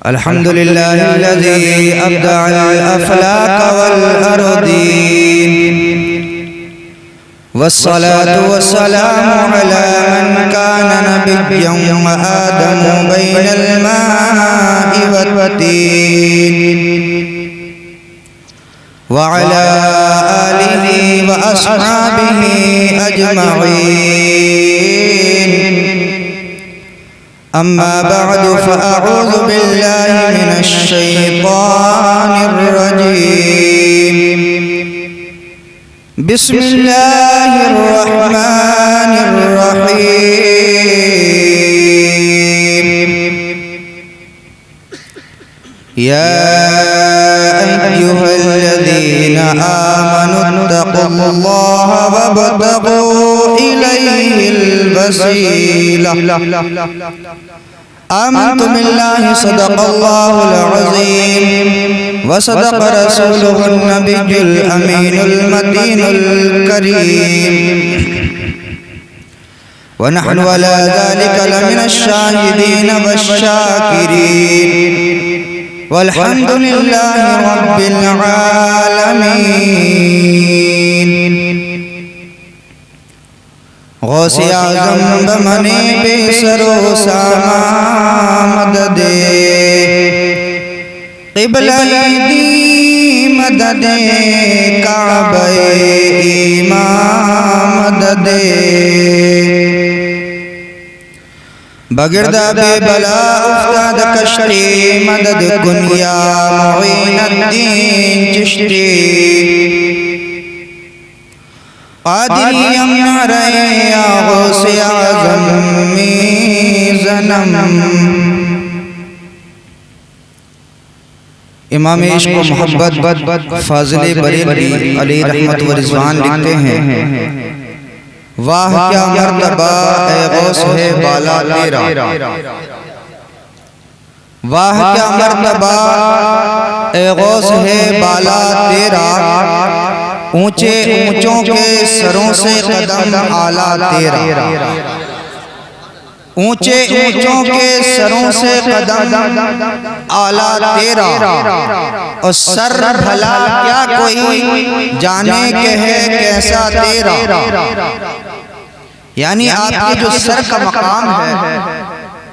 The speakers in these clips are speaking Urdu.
الحمد لله الذي أبدع الأفلاك والأرضين، والصلاة والسلام على من كان نبيا وآدم بين الماء والطين، وعلى آله وأصحابه أجمعين. أما بعد فأعوذ بالله من الشيطان الرجيم. بسم الله الرحمن الرحيم. يا أيها الذين آمنوا اتقوا الله وابتغوا إليه الوسيلة. آمنت بالله صدق الله العظيم وصدق رسوله النبي الأمين المتين الكريم، ونحن على ذلك لمن الشاهدين والشاكرين، والحمد لله رب العالمين. غوث اعظم بمنے بے سر و ساما مدد قبلہ دی مدد کعبہ ایمان مدد بگردہ بے بلا افتاد کشتی مدد کن یا معین الدین چشتی. قادری امر یا غوث اعظم می زنم. امام عشق و محبت فاضل بریلوی علیہ رحمت و رضوان لکھتے ہیں، واہ کیا مرتبہ اے غوث ہے بالا تیرا، واہ کیا مرتبہ اے غوث ہے بالا تیرا، اونچے اونچوں کے سروں سے قدم اعلیٰ تیرا، اونچے اونچوں کے سروں سے قدم اعلیٰ تیرا، اور سر بھلا کیا کوئی جانے کہ ہے کیسا تیرا. یعنی آپ کے جو سر کا مقام ہے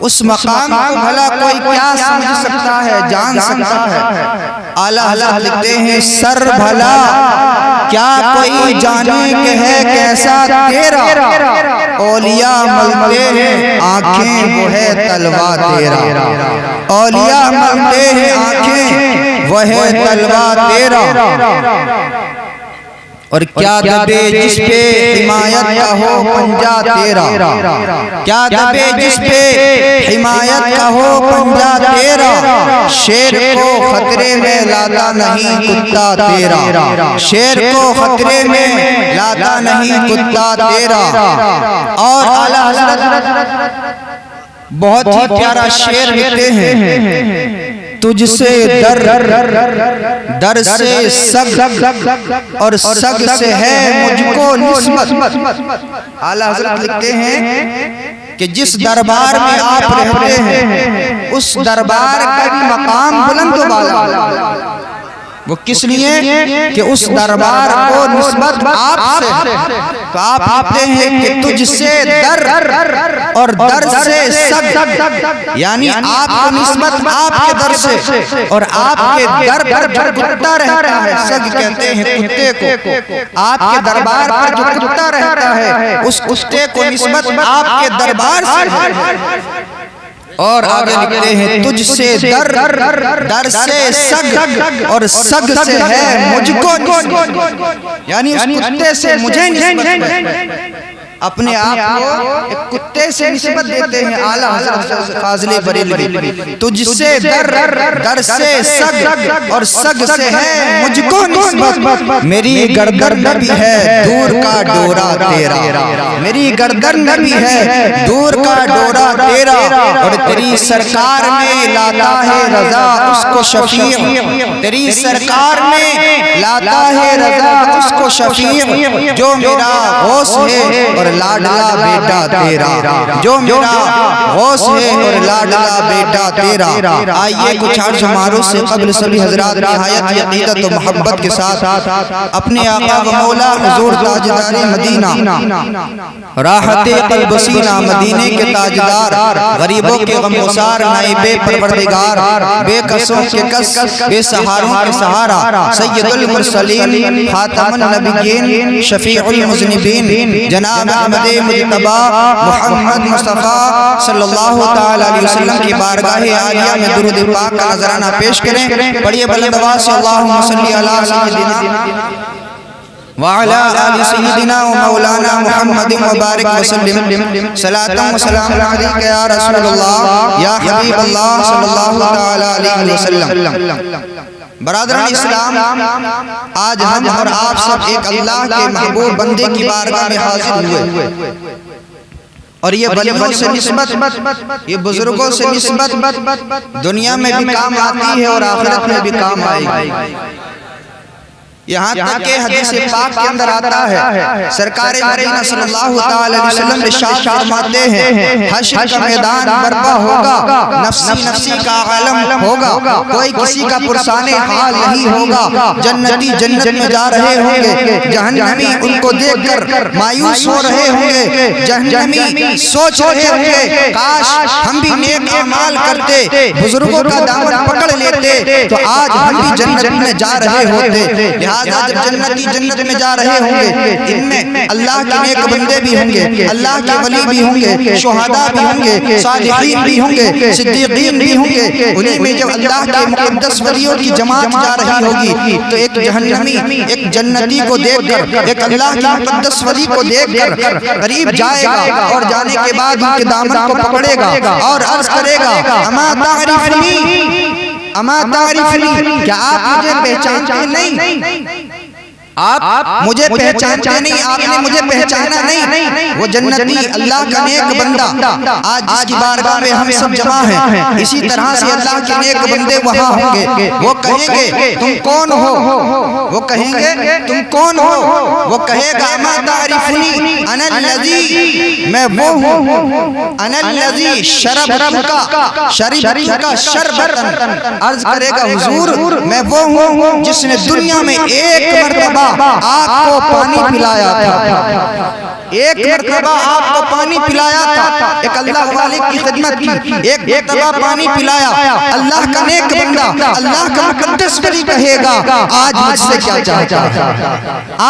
اس مقام کو بھلا کوئی کیا سمجھ سکتا ہے، جان سکتا ہے. اعلیٰ حضرت لکھتے ہیں سر بھلا کیا کوئی جانے کہ ہے کیسا تیرا، اولیاء ملتے ہیں آنکھیں وہ ہے تلوہ تیرا، اولیاء ملتے ہیں آنکھیں وہ ہے تلوہ تیرا. اور کیا دبے جس پہ حمایت کا ہو پنجہ تیرا، کیا دبے جس پہ حمایت کا ہو پنجہ تیرا، شیر کو خطرے میں لاتا نہیں کتا تیرا، شیر کو خطرے میں لاتا نہیں کتا تیرا. اور اعلیٰ حضرت بہت ہی پیارا شعر لکھتے ہیں، تجھ سے در سے سگ اور سگ سے ہے مجھ کو نسبت. اعلیٰ حضرت لکھتے ہیں کہ جس دربار میں آپ رہتے ہیں اس دربار کا بھی مقام بلند و بالا، وہ کس لیے کہ اس دربار کو نسبت آپ سے. تو آپ کہتے ہیں کہ تجھ سے در اور در سے سگ، یعنی آپ کو نسبت آپ کے در سے، اور آپ کے در پر جو کتا رہتا ہے، سگ کہتے ہیں کتے کو، آپ کے دربار پر جو کتا رہتا ہے اس کتے کو نسبت آپ کے دربار سے. اور آگے لکھتے ہیں تجھ سے در سے سگ اور سگ سے ہے مجھ کو نسبت، یعنی اس کتے سے مجھے نسبت ہے. اپنے آپ کو ایک کتے سے نسبت دیتے ہیں اعلیٰ حضرت فاضل بریلوی. تجھ سے در سے سگ اور سگ سے ہے مجھ کو نسبت، میری گردن نبی ہے دور کا ڈورا تیرا، میری گردن نبی ہے دور کا ڈورا تیرا. اور تیری سرکار میں لاتا ہے رضا اس کو شفیع، تیری سرکار میں لاتا ہے رضا اس کو شفیع، جو میرا غوث ہے اور لاڈلا بیٹا تیرا، جو میرا غوث ہے اور لاڈلا بیٹا تیرا۔ آئیے کچھ عرض معروض سے قبل سبھی حضرات نہایت عقیدت و محبت کے ساتھ اپنے آقا و مولا حضور تاجدار مدینہ، راحت قلب سینہ مدینے کے تاجدار، غریبوں کے غمگسار نائب پروردگار، بے کسوں کے کس بے سہاروں کے سہارا، سید المرسلین خاتم النبیین شفیع المذنبین جناب احمد مجتبی محمد مصطفیٰ صلی اللہ تعالی علیہ وسلم کی بارگاہ عالیہ میں درود پاک کا نذرانہ پیش کریں۔ پڑھیے بلند آواز سے اللہم صلی علی سیدنا وعلا آل سیدنا و مولانا محمد مبارک وسلم، صلاة و سلام علیک یا رسول اللہ یا حبیب اللہ صلی اللہ تعالی علیہ وسلم۔ برادران اسلام، آج ہم اور آپ سب ایک اللہ کے محبوب بندے کی بارگاہ میں حاضر ہوئے، اور یہ ولیوں سے نسبت، یہ بزرگوں سے نسبت دنیا میں بھی کام آتی ہے اور آخرت میں بھی کام آئے گی۔ یہاں تک کہ حدیث پاک کے اندر آتا ہے، سرکار مدینہ صلی اللہ تعالی علیہ وسلم ارشاد فرماتے ہیں، حشر کا میدان برپا ہوگا، نفسی نفسی کا عالم ہوگا، کوئی کسی کا پرسان حال نہیں ہوگا، جنتی جنت میں جا رہے ہوں گے، جہنمی ان کو دیکھ کر مایوس ہو رہے ہوں گے، جہنمی سوچ رہے ہوں گے کاش ہم بھی نیک اعمال کرتے، بزرگوں کا دامن پکڑ لیتے تو آج ہم بھی جنت میں جا رہے ہوتے۔ لہذا جب جنتی جنت میں جا رہے ہوں گے، ان میں اللہ کے نیک بندے بھی ہوں گے، اللہ کے ولی بھی ہوں گے، شہداء بھی ہوں گے، صالحین بھی ہوں گے، صدیقین بھی ہوں گے۔ انہیں میں جب اللہ کے مقدس ولیوں کی جماعت جا رہی ہوگی تو ایک جہنمی ایک جنتی کو دیکھ کر، ایک اللہ کے مقدس ولی کو دیکھ کر قریب جائے گا، اور جانے کے بعد ان کے دامن کو پکڑے گا اور عرض کرے گا، اما تعرفنی، اما تعرفنی، کیا آپ مجھے پہچانتے نہیں؟ آپ مجھے پہچانتے نہیں، آپ نے مجھے پہچانا نہیں۔ وہ جنتی اللہ کا نیک بندہ آج جس کی بارگاہ میں ہم سب جمع ہیں، اسی طرح سے اللہ کے نیک بندے وہاں ہوں گے۔ وہ کہیں گے تم کون ہو؟ وہ کہیں گے تم کون ہو؟ وہ کہے گا اما تعرفنی، انا الذی، میں وہ ہوں، انا الذی شربتک شربتن، عرض کرے گا حضور میں وہ ہوں جس نے دنیا میں ایک مرتبہ آپ کو پانی پلایا تھا، ایک مرتبہ آپ کو پانی پلایا تھا، ایک اللہ والے کی خدمت کی، ایک مرتبہ پانی پلایا۔ اللہ کا نیک بندہ، اللہ کا مقدس ولی کہے گا آج مجھ سے کیا چاہتا ہے،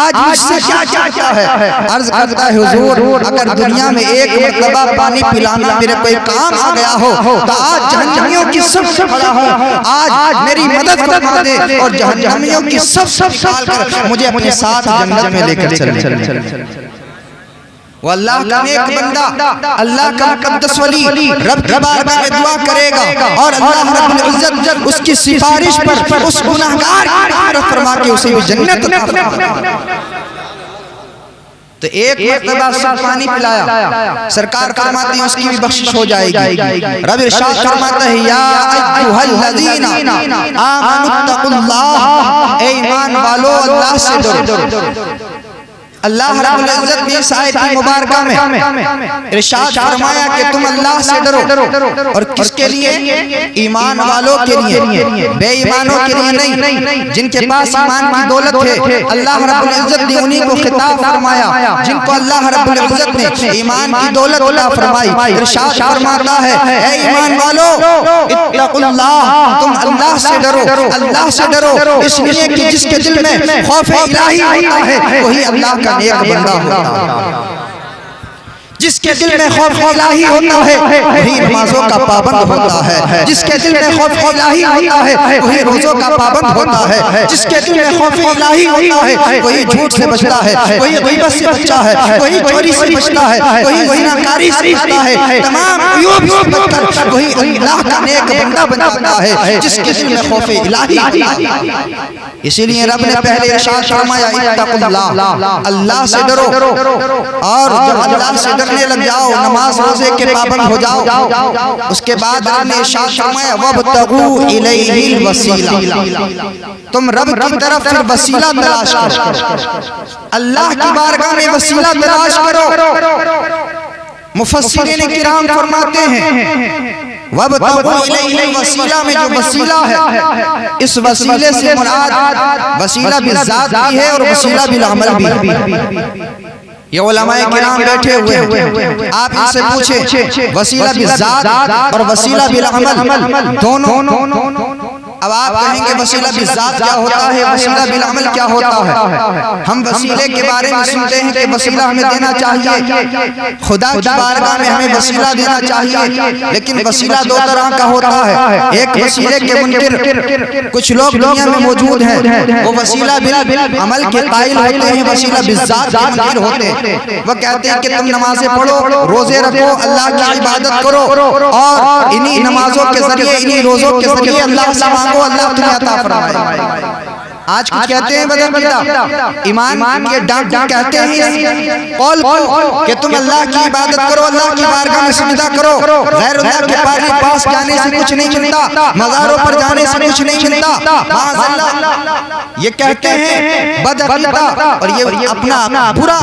آج مجھ سے کیا چاہتا ہے؟ عرض کرتا ہے حضور اگر دنیا میں ایک مرتبہ پانی پلانا میرے کوئی کام آ گیا ہو تو آج جہنمیوں کی سب سے کھڑا ہو، آج میری مدد فرما دے اور جہنمیوں کی سب نکال کر مجھے اپنے ساتھ جنت میں لے کر چلے۔ وہ اللہ کا نیک بندہ، اللہ کا مقدس ولی رب کی بارگاہ میں دعا کرے گا، اور اللہ رب العزت اس کی سفارش پر اس گناہگار کی مغفرت فرما کے اسے بھی جنت عطا فرمائے۔ تو ایک مرتبہ سب پانی پلایا، سرکار فرماتے ہیں اس کی بھی بخشش ہو جائے گی۔ رب ارشاد فرماتا ہے یا ایھا الذین آمنوا اتقوا اللہ، اے ایمان والو اللہ سے ڈرو۔ اللہ رب العزت نے اس آیت مبارکہ میں ارشاد فرمایا کہ تم اللہ سے ڈرو، اور کس کے لیے؟ ایمان والوں کے لیے، بے ایمانوں کے لیے نہیں۔ جن کے پاس ایمان کی دولت ہے اللہ رب العزت نے انہی کو خطاب فرمایا، جن کو اللہ رب العزت نے ایمان کی دولت عطا فرمائی۔ ارشاد فرماتا ہے اے ایمان والو اتقوا اللہ، تم اللہ سے ڈرو، اللہ سے ڈرو، اس لیے کہ جس کے دل میں خوف الہی ہوتا ہے وہی اللہ کا نیک بندہ ہوتا ہے۔ جس کے دل میں خوف الہی ہوتا ہے وہی نمازوں کا پابند ہوتا ہے، جس کے دل میں خوف الہی ہوتا ہے وہی روزوں کا پابند ہوتا ہے، جس کے دل میں خوف الہی ہوتا ہے وہی جھوٹ سے بچتا ہے، وہی غیبت سے بچتا ہے، وہی چوری سے بچتا ہے، وہی زناکاری سے بچتا ہے، تمام عیوب سے بچ کر وہی اللہ کا نیک بندہ بن جاتا ہے جس کے دل میں خوف الہی ہوتا ہے۔ اسی لیے رب نے پہلے ارشاد فرمایا اتقوا اللہ، اللہ سے ڈرو، اور جب اللہ سے ڈرنے کرنے لگ جاؤ، نماز روزے کے پابند ہو جاؤ۔ اس کے بعد آپ نے ارشاد فرمایا وَابْتَغُوا إِلَيْهِ الْوَسِيلَةَ، تم رب کی طرف پھر وسیلہ تلاش کرو، اللہ کی بارگاہ میں وسیلہ تلاش کرو۔ مفسرین کرام فرماتے ہیں وَابْتَغُوا إِلَيْهِ الْوَسِيلَةَ میں جو وسیلہ ہے، اس وسیلے سے مراد وسیلہ بالذات بھی ہے اور وسیلہ بالعمل بھی ہے۔ یہ علماء کرام بیٹھے ہوئے ہیں، آپ ان سے پوچھیں وسیلہ بالذات اور وسیلہ بالعمل دونوں، اب آپ کہیں گے وسیلہ بالذات کیا ہوتا ہے، وسیلہ بالعمل کیا ہوتا ہے؟ ہم وسیلے کے بارے میں سنتے ہیں کہ وسیلہ ہمیں دینا چاہیے، خدا کی بارگاہ میں ہمیں وسیلہ دینا چاہیے، لیکن وسیلہ دو طرح کا ہوتا ہے۔ ایک وسیلے کے منکر کچھ لوگ دنیا میں موجود ہیں، وہ وسیلہ بالعمل کے قائل ہوتے ہیں، وسیلہ بالذات کے منکر ہوتے ہیں۔ وہ کہتے ہیں کہ تم نمازیں پڑھو، روزے رکھو، اللہ کی عبادت کرو، اور انہی نمازوں کے ذریعے، انہی روزوں کے ذریعے اللہ سے مانگو، اللہ تمہیں عطا فرمائے۔ آج کچھ کہتے ہیں بدر کتاب ایمان کے ڈانٹ کہتے ہیں قول کہ تم اللہ کی عبادت کرو، اللہ کی بارگاہ میں سجدہ کرو، غیر اللہ کے پاس جانے سے کچھ نہیں ملتا، مزاروں پر جانے سے کچھ نہیں ملتا، معاذ اللہ یہ کہتے ہیں بدر کتاب، اور یہ اپنا برا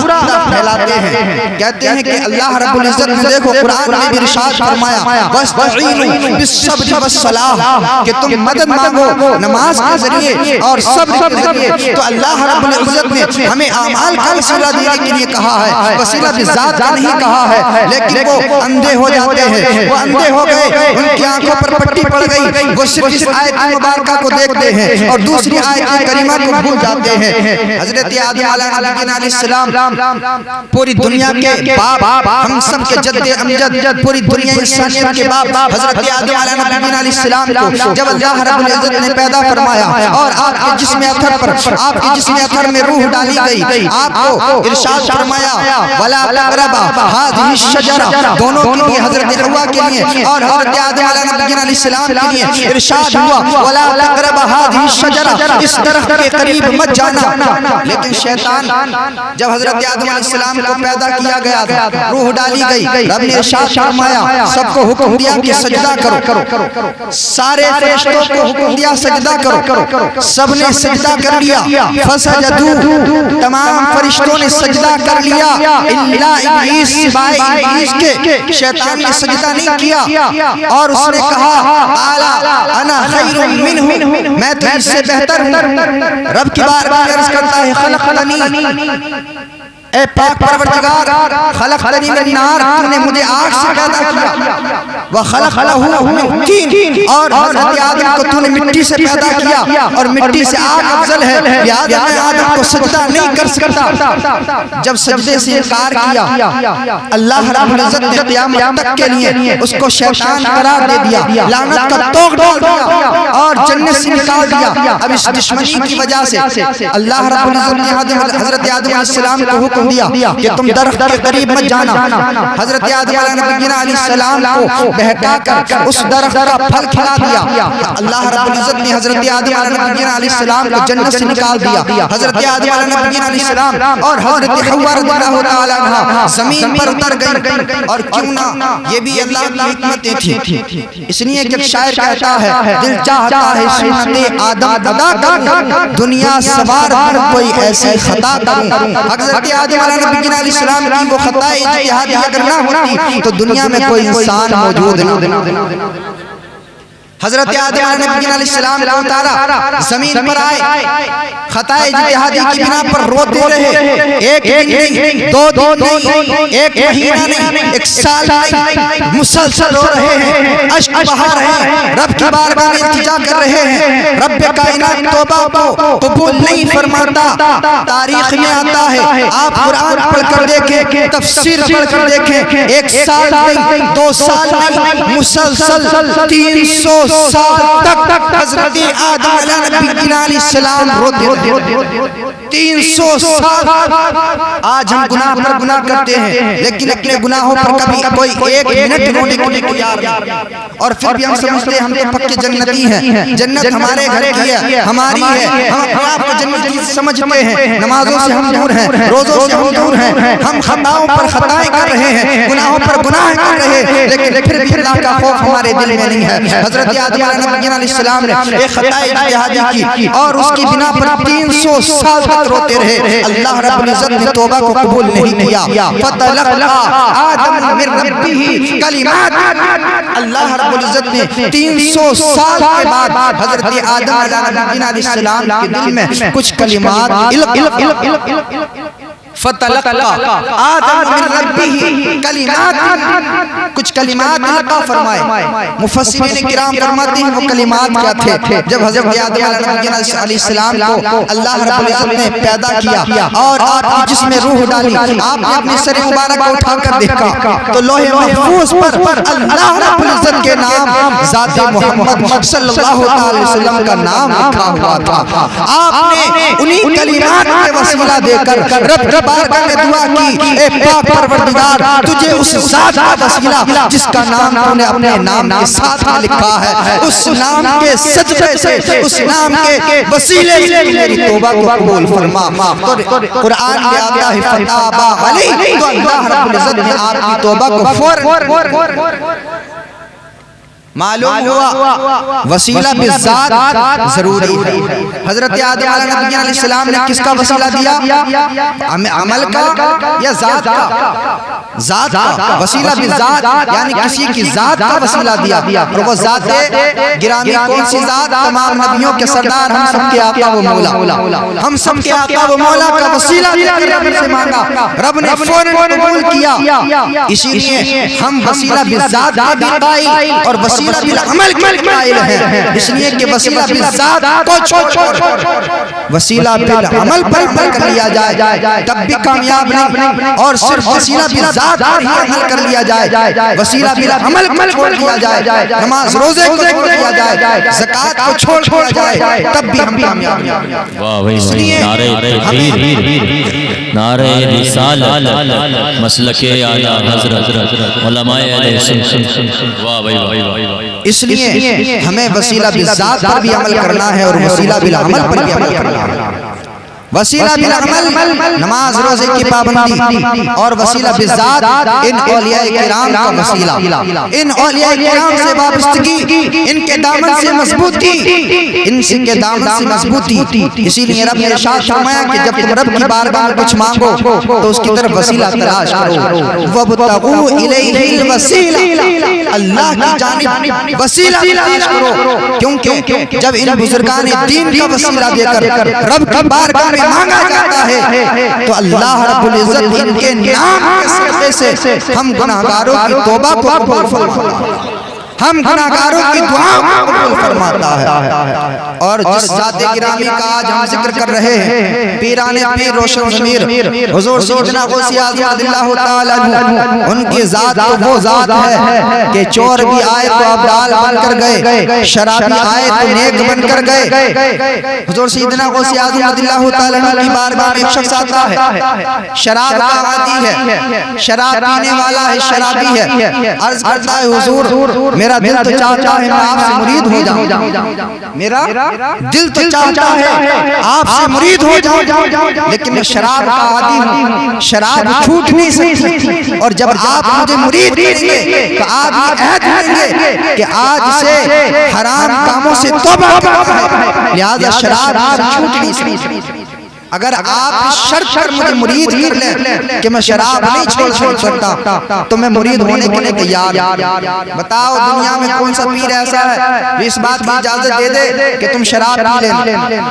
پھیلاتے ہیں۔ کہتے ہیں کہ اللہ رب العزت نے دیکھو قرآن میں بھی ارشاد فرمایا وَاسْتَعِينُوا بِالصَّبْرِ وَالصَّلَاةِ کہ تم مدد مانگو نماز کے ذریعے اور صبر کے ذریعے۔ تو اللہ رب العزت نے ہمیں اعمال کا وسیلہ دینے کے لیے کہا ہے، وسیلہ بالذات کا نہیں کہا ہے۔ لیکن وہ اندھے ہو جاتے ہیں، وہ اندھے ہو گئے، ان کی آنکھوں پر پٹی پڑ گئی، وہ صرف اس آیت مبارکہ کو دیکھتے ہیں اور دوسری آیت کریمہ کو بھول جاتے ہیں۔ حضرت آدم علیہ السلام پوری دنیا کے باپ، ہم سب کے جد امجد، پوری دنیا انسانیت کے باپ حضرت آدم علیہ السلام کو جب اللہ رب العزت نے پیدا فرمایا اور آپ کے جسم اطہر پر، آپ کے جسم اطہر میں روح ڈالی گئی، آپ کو ارشاد فرمایا وَلَا تَقْرَبَا هَٰذِهِ الشَّجَرَةَ، دونوں کے لیے حضرت حوا کے لیے اور حضرت آدم علیہ السلام کے لیے ارشاد ہوا وَلَا تَقْرَبَا هَٰذِهِ الشَّجَرَةَ، اس درخت کے قریب مت جانا۔ لیکن شیطان جب حضرت آدم علیہ السلام کو پیدا کیا گیا تھا، روح ڈالی گئی، رب نے ارشاد فرمایا سب کو حکم دیا کہ سجدہ کرو، سارے فرشتوں کو حکم دیا سجدہ کرو، سب نے سجدہ کر لیا، فسجدوا، تمام فرشتوں نے سجدہ کر لیا الا ابلیس، سوائے ابلیس کے، شیطان نے سجدہ نہیں کیا اور اس نے کہا قال انا خیر منہ، میں تو اس سے بہتر ہوں۔ رب کی بارگاہ میں عرض کرتا ہے خلقتنی، اے پاک پروردگار، خلقتنی من نار، تو نے مجھے آگ سے پیدا کیا، وخلقتہ من طین، اور حضرت آدم کو تو نے مٹی سے پیدا کیا اور مٹی سے آگ افضل ہے، لہذا میں آدم کو سجدہ نہیں کر سکتا۔ جب سجدے سے انکار کیا اللہ رب العزت نے قیامت تک کے لیے اس کو شیطان قرار دے دیا، لعنت کا توق ڈال دیا اور جنت سے نکال دیا۔ اب اس دشمنی کی وجہ سے اللہ رب العزت نے حضرت آدم علیہ السلام کو حکم دیا کہ تم درخت کے قریب مت جانا۔ حضرت آدم علیہ السلام کو بہکا کر اس درخت کا پھل کھلا دیا۔ اللہ رب العزت نے حضرت آدم علیہ السلام کو جنت سے نکال دیا۔ حضرت آدم علیہ السلام اور حضرت حوا رضی اللہ تعالی عنہا زمین پر اتر گئی، اور کیوں نہ یہ بھی اللہ کی حکمتیں تھیں۔ اس لیے کہ شاعر کہتا ہے دل چاہتا ہے سنت آدم ادا کروں، دنیا سوار کر کوئی ایسی خطا کروں۔ حضرت آدم علیہ السلام کی وہ خطا اجتہادی اگر نہ ہوتی تو دنیا میں کوئی انسان موجود نہ۔ حضرت آدم علیہ السلام کو اتارا، زمین پر آئے، خطا اجتہادی کی بنا پر روتے رہے، ایک دن نہیں، دو دن نہیں، ایک مہینہ نہیں، ایک سال نہیں، مسلسل رو رہے ہیں، اشک بہا رہے ہیں، رب کی بارگاہ میں التجا کر رہے ہیں۔ رب کائنات توبہ کو قبول نہیں فرماتا۔ تاریخ میں آتا ہے، آپ قرآن پڑھ کر دیکھیں، تفسیر پڑھ کر دیکھیں، ایک سال نہیں، دو سال نہیں، مسلسل 300 سال تک حضرت آدم علیہ السلام روتے رہے۔ 300 سال آج ہم گناہ پر گناہ کرتے ہیں، لیکن اپنے گناہوں پر کبھی کوئی ایک منٹ رونے کو نہیں تیار نہیں، اور پھر بھی ہم سمجھتے ہیں ہم تو پکے جنتی ہیں، جنت ہمارے گھر کی ہے، ہماری ہے، ہم اپنے آپ کو جنتی سمجھتے ہیں، نمازوں سے ہم دور ہیں، روزوں سے ہم دور ہیں، ہم خطاؤں پر خطائیں کر رہے ہیں، گناہوں پر گناہ کر رہے ہیں، لیکن پھر بھی اللہ کا خوف ہمارے دل میں نہیں ہے۔ حضرت آدم علیہ السلام نے ایک خطا اجتہادی کی اور اس کی بنا پر 300 سال تک روتے رہے، اللہ رب العزت نے توبہ کو قبول نہیں کیا۔ فتلقى آدم من ربه کلمات، اللہ رب العزت نے 300 سال کے بعد حضرت آدم علیہ السلام کے دل میں کچھ کلمات فتلقى آدم من ربه کلمات، کچھ کلمات عطا فرمائے۔ مفسرین کرام فرماتے ہیں وہ کلمات کیا تھے؟ جب حضرت آدم علیہ السلام کو اللہ رب العزت نے پیدا کیا اور آپ کی جسم میں روح ڈالی، آپ نے اپنے سر مبارک کو اٹھا کر دیکھا تو لوح محفوظ پر اللہ رب العزت کے نام ذات محمد صلی اللہ علیہ وسلم کا نام لکھا ہوا تھا۔ آپ نے انہی کلمات کے وسیلہ دے کر رب بارگاہ میں دعا کی، اے پاک پروردگار تجھے اس ذات کا وسیلہ جس کا نام تو نے اپنے نام کے ساتھ لکھا ہے، اس نام کے سجدے سے، اس نام کے وسیلے سے میری توبہ کو قبول فرما۔ قرآن میں آتا ہے فتابا علیہ، تو اللہ رب العزت نے آپ کی توبہ کو فوراً معلوم ہوا وسیلہ بالذات ضروری ہے۔ حضرت آدم علیہ السلام نے کس کا وسیلہ دیا؟ عمل کا یا ذات کا؟ ذات کا وسیلہ بالذات، یعنی کسی کی ذات کا وسیلہ دیا، اور وہ ذات گرامی کون سی ذات؟ تمام نبیوں کے سردار، ہم سب کے آقا و مولا، ہم سب کے آقا و مولا کا وسیلہ دے کر رب سے مانگا، رب نے فوراً قبول کیا۔ اسی لیے ہم وسیلہ بالذات کے بھی قائل اور وسیلہ بالعمل کے قائل ہیں، اس لیے کہ وسیلہ بالذات کو چھوڑ وسیلہ بالعمل پر عمل کر لیا جائے تب بھی کامیاب نہیں، اور صرف وسیلہ بالذات پر ہی عمل کر لیا جائے، وسیلہ بالعمل کو چھوڑ دیا جائے، نماز روزے کو چھوڑ دیا جائے، زکوٰۃ کو چھوڑ دیا جائے، تب بھی ہم کامیاب نہیں۔ اس لیے نعرہ رسالت مسلک اعلی حضرت علماء علیہ السلام، واہ بھائی واہ۔ اس لیے ہمیں وسیلہ بالذات پر بھی عمل کرنا ہے اور وسیلہ بالعمل پر بھی عمل کرنا ہے۔ وسیلہ بالعمل نماز روزے کی پابندی، اور وسیلہ بالذات ان اولیاء کرام کا وسیلہ، ان اولیاء کرام سے وابستگی، ان کے دامن سے مضبوطی، ان کے دامن سے مضبوطی۔ اسی لیے رب نے ارشاد فرمایا کہ جب تم رب کی بارگاہ میں کچھ مانگو تو اس کی طرف وسیلہ تلاش کرو، وابتغوا الیہ الوسیلہ، اللہ کی جانب وسیلہ تلاش کرو، کیونکہ جب ان بزرگان دین کا وسیلہ دے کر رب کی بارگاہ میں مانگا جاتا ہے تو اللہ رب العزت ان کے نام کے صدقے سے ہم گناہگاروں کی توبہ کو قبول فرماتا ہے، ہم گناہگاروں کی دعا کو قبول فرماتا ہے۔ اور جس ذات گرامی کا آج ہم ذکر کر رہے ہیں، پیران پیر روشن ضمیر حضور سیدنا غوث اعظم رضی اللہ تعالیٰ عنہ، ان کی ذات وہ ذات ہے کہ چور بھی آئے تو ابدال بن کر گئے، شرابی آئے تو نیک بن کر گئے۔ حضور سیدنا غوث اعظم رضی اللہ تعالیٰ عنہ کی بارگاہ میں ایک شخص آتا ہے، شراب کا عادی ہے، شراب پینے والا ہے، شرابی ہے، عرض کرتا ہے حضور میرا دل تو چاہتا ہے میں آپ سے مرید ہو جاؤں، میرا دل تو چاہتا ہے آپ سے مرید ہو جاؤں، لیکن میں شراب کا عادی ہوں، شراب چھوٹ نہیں سکتی، اور جب آپ مجھے مرید کریں گے تو آپ یہ عہد کریں گے کہ آج سے حرام کاموں سے توبہ کرتا ہے، لہذا شراب چھوٹ نہیں سکتی۔ اگر آپ شرط پر مجھے مرید کر لیں کہ میں شراب نہیں چھوڑ سکتا تو میں مرید ہونے کے لیے تیار۔ بتاؤ دنیا میں کون سا پیر ایسا ہے جو اس بات کی اجازت دے دے کہ تم شراب پی لیں؟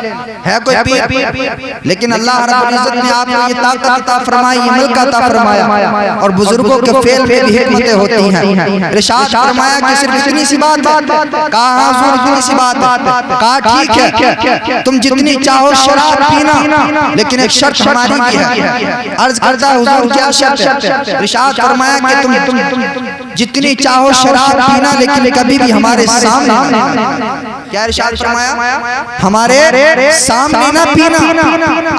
ہے کوئی پیر؟ لیکن اللہ رب العزت نے آپ کو یہ طاقت عطا فرمائی، یہ ملک عطا فرمایا، اور بزرگوں کے فعل میں بھی حکمتیں ہوتی ہیں۔ ارشاد فرمایا کہ صرف اتنی سی بات ہے، کہا حضور اتنی سی بات ہے، کہا ٹھیک ہے تم جتنی چاہو شراب پینا، لیکن ایک شرط ہماری بھی ہے۔ عرض کرتا ہے حضور کیا شرط ہے؟ ارشاد فرمایا کہ تم جتنی چاہو شراب پینا، لیکن کبھی بھی ہمارے سامنے کیا ارشاد فرمایا؟ ہمارے سامنے نہ پینا.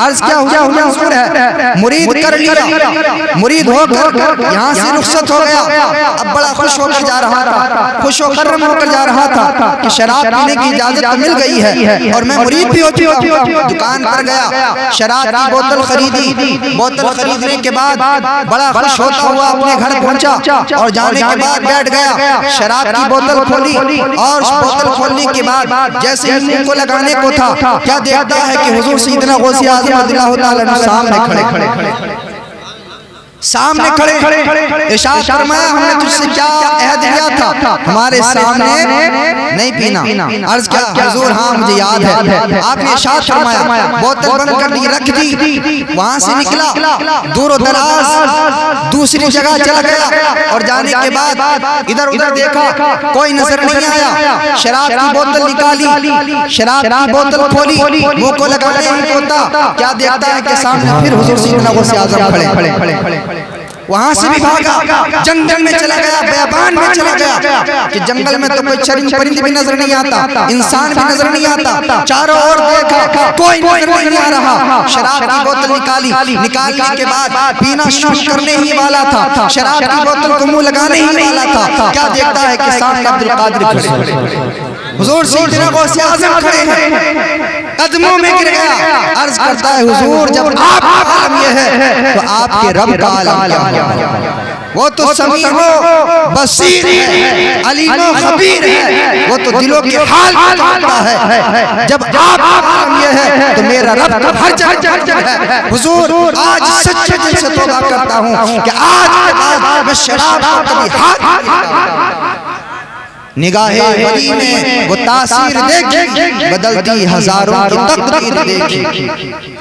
عرض کیا ہوا حضور ہے مرید کر لیا, مرید ہو کر یہاں سے رخصت ہو گیا. اب بڑا خوش ہو کر جا رہا تھا, خوش و خرم ہو کر جا رہا تھا کہ شراب پینے کی اجازت مل گئی ہے اور میں مرید بھی ہو چکا ہوں. دکان پر گیا, شراب کی بوتل خریدی. بوتل خریدنے کے بعد بڑا خوش ہوتا ہوا اپنے گھر پہنچا اور جانے کے بعد بیٹھ گیا. شراب کی بوتل کھولی اور اس بوتل کھولنے کے بعد جیسے ہی منہ کو لگانے کو تھا, کیا دیکھتا ہے کہ حضور سیدنا غوث اعظم رضی اللہ تعالیٰ عنہ سامنے کھڑے. ارشاد فرمایا ہم نے تجھ سے کیا عہد لیا تھا, ہمارے سامنے نہیں پینا. عرض کیا حضور ہاں مجھے یاد ہے. آپ نے ارشاد فرمایا, بوتل بند کر لی, رکھ دی. وہاں سے نکلا, دور و دراز دوسری جگہ چلا گیا اور جانے کے بعد ادھر ادھر دیکھا, کوئی نظر نہیں آیا. شراب کی بوتل نکالی, شراب کی بوتل کھولی, منہ کو لگانے ہی ہوتا, کیا دیکھتا ہے کہ سامنے پھر حضور سیدنا غوث اعظم کھڑے. وہاں سے بھی بھاگا, جنگل میں چلا گیا, بیابان میں چلا گیا کہ جنگل میں تو کوئی چرند پرند بھی نظر نہیں آتا, انسان بھی نظر نہیں آتا. چاروں اور دیکھا, کوئی نظر نہیں آ رہا. شراب کی بوتل نکالی, نکالنے کے بعد پینا شروع کرنے ہی والا تھا, شراب کی بوتل کو منہ لگانے ہی والا تھا. کیا دیکھتا ہے کہ سامنے عبدالقادر کھڑے, حضور سیدنا غوث اعظم کھڑے ہیں, قدموں میں گر گیا. عرض کرتا ہے حضور جب آپ کا عالم یہ ہے تو آپ کے رب کا عالم کیا ہے؟ وہ تو سمیع و بصیر ہے, علیم و خبیر ہے, وہ تو دلوں کے حال جانتا ہے. جب آپ کا عالم یہ ہے تو میرا رب کب ہر جگہ ہے. حضور آج سچے دل سے توبہ کرتا ہوں کہ آج کے بعد میں شراب کو کبھی ہاتھ نہیں لگاؤں. نگاہ ولی میں وہ تاثیر دیکھی, بدلتی ہزاروں کی تقدیر دیکھی.